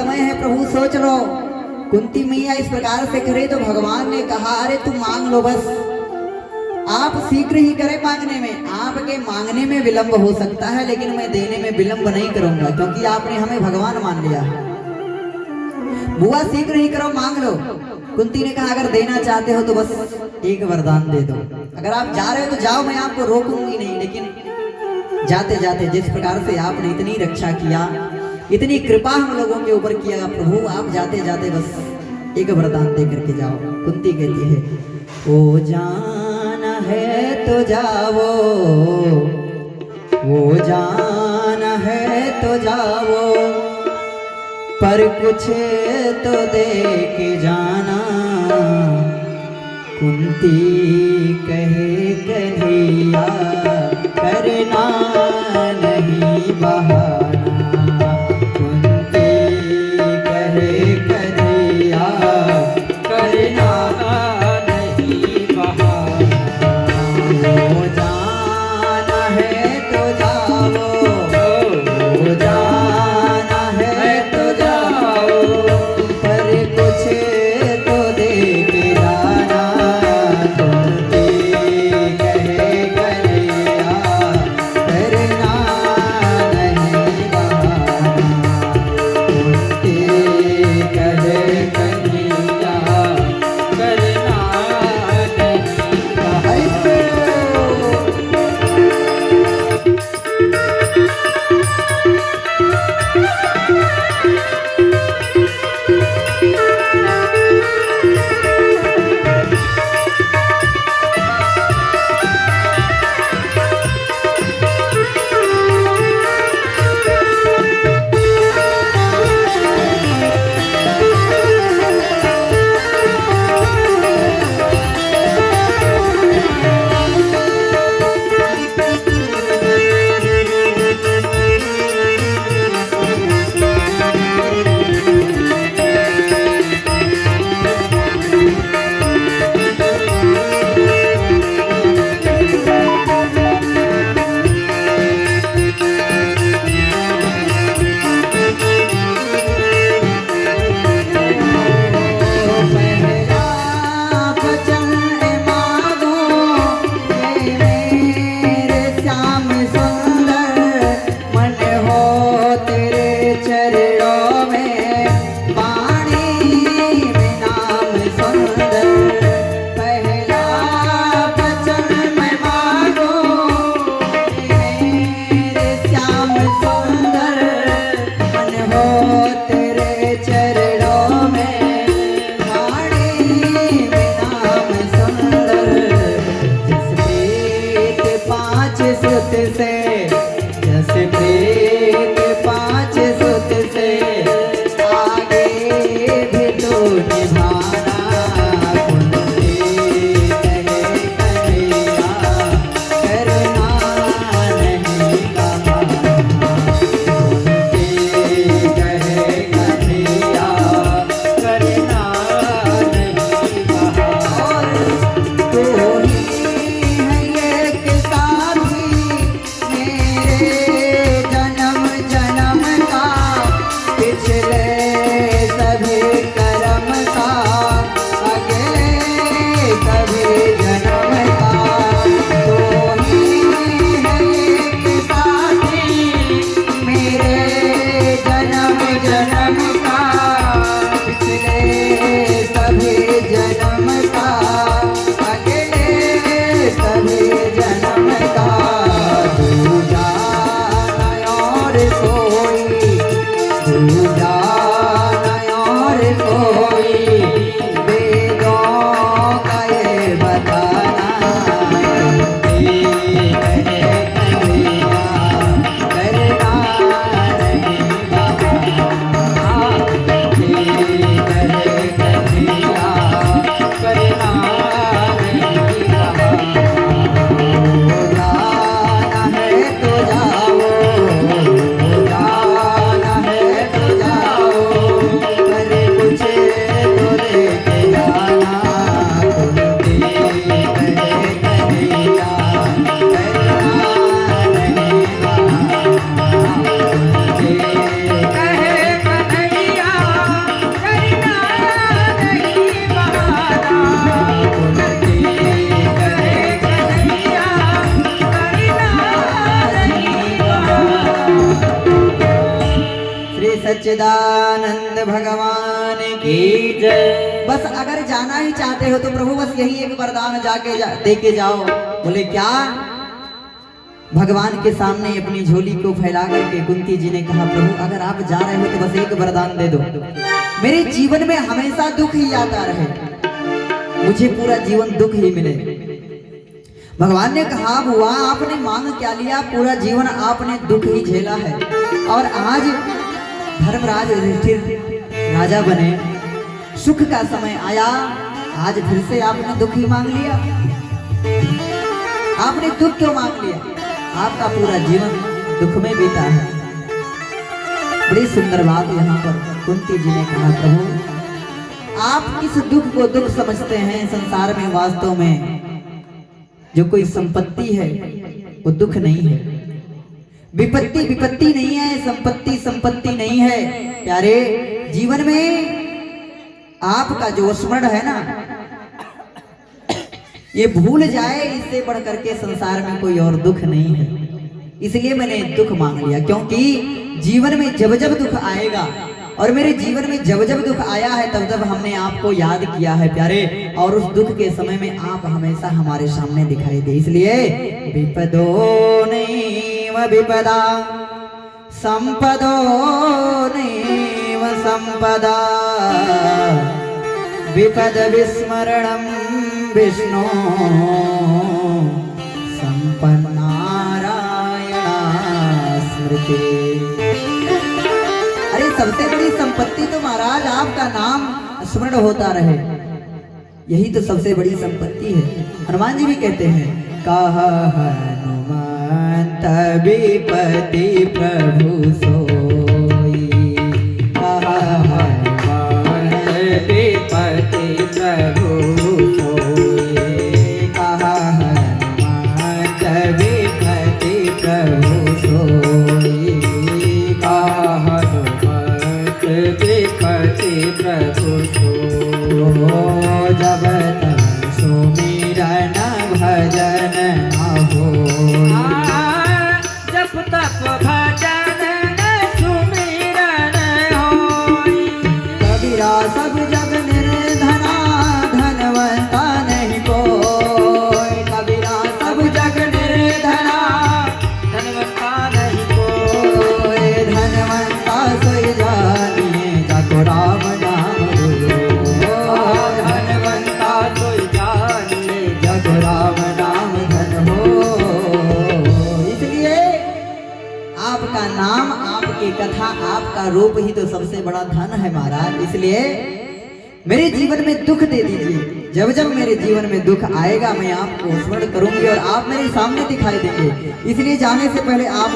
समय है प्रभु सोच लो। कुंती मैया इस प्रकार से करे तो भगवान ने कहा अरे तू मांग लो बस, आप शीघ्र ही करें मांगने में। आपके मांगने में विलंब हो सकता है लेकिन मैं देने में विलंब नहीं करूंगा, क्योंकि आपने हमें भगवान मान लिया। बुआ शीघ्र ही करो, मांग लो। कुंती ने कहा अगर देना चाहते हो तो बस एक वरदान दे दो। अगर आप जा रहे हो तो जाओ, मैं आपको रोकूंगी नहीं, लेकिन जाते जाते जिस प्रकार से आपने इतनी रक्षा किया, इतनी कृपा हम लोगों के ऊपर किया प्रभु, आप जाते जाते बस एक वरदान दे करके जाओ। कुंती कहती है ओ जाना है तो जाओ, वो जाना है तो जाओ, पर कुछ तो दे के जाना। कुंती कहे कन्हैया करना नहीं बहाना, कुंती कहे कन्हैया करना नहीं बहाना। वो जाना है तो जाओ, वो जाना है तो जाओ, पर कुछ तो दे के जाना। कुंती कहे कन्हैया करना नहीं बहाना, कुंती कहे कन्हैया करना नहीं बहाना। सच्चिदानंद भगवान की जय। बस अगर जाना ही चाहते हो तो प्रभु बस यही एक वरदान दे के जाओ। बोले क्या? भगवान के सामने अपनी झोली को फैला करके कुंती जी ने कहा, प्रभु अगर आप जा रहे हो तो बस एक वरदान दे दो, मेरे जीवन में हमेशा दुख ही आता रहे, मुझे पूरा जीवन दुख ही मिले। भगवान ने कहा, बुआ आपने मांग क्या लिया? पूरा जीवन आपने दुख ही झेला है और आज धर्मराज युधिष्ठिर राजा बने, सुख का समय आया, आज फिर से आपने दुख ही मांग लिया। आपने दुख क्यों मांग लिया? आपका पूरा जीवन दुख में बीता है। बड़ी सुंदर बात यहाँ पर कुंती जी ने कहा, प्रभु आप इस दुख को दुख समझते हैं। संसार में वास्तव में जो कोई संपत्ति है वो दुख नहीं है, विपत्ति विपत्ति नहीं है, संपत्ति संपत्ति नहीं है। प्यारे, जीवन में आपका जो स्मरण है ना, ये भूल जाए, इससे बढ़ करके संसार में कोई और दुख नहीं है। इसलिए मैंने दुख मांग लिया, क्योंकि जीवन में जब जब दुख आएगा, और मेरे जीवन में जब जब दुख आया है तब जब हमने आपको याद किया है प्यारे, और उस दुख के समय में आप हमेशा हमारे सामने दिखाई दे। इसलिए विपदो नैव विपदा संपदो नैव संपदा विपद विस्मरणं विष्णु संपन्नारायणा स्मृति। अरे सबसे बड़ी संपत्ति तो महाराज आपका नाम स्मरण होता रहे, यही तो सबसे बड़ी संपत्ति है। हनुमान जी भी कहते हैं, कहा हनुमंत विपति प्रभु सोई, कहा हनुमंत विपति प्रभु सोई, कहा हनुमंत विपति प्रभु सोई, कहा हनुमंत विपति प्रभु सोई। जब तक सुमिरन भजन न होई, जब तक भजन सुमिरन होई, कबीरा सब जग निर्धना धनवंता नहीं कोई, कबीरा सब जग निर्धना धनवंता नहीं कोई, धनवंता सोई जानिए जाको राम नाम गुरु, धनवंता सोई जानिए जाको राम नाम धन हो। इसलिए आपका नाम, आपकी कथा, आपका रूप ही तो सबसे बड़ा धन है महाराज। इसलिए मेरे जीवन में दुख दे दीजिए, जब जब मेरे जीवन में दुख आएगा मैं आपको स्मरण करूंगी और आप मेरे सामने दिखाई देंगे। इसलिए जाने से पहले आप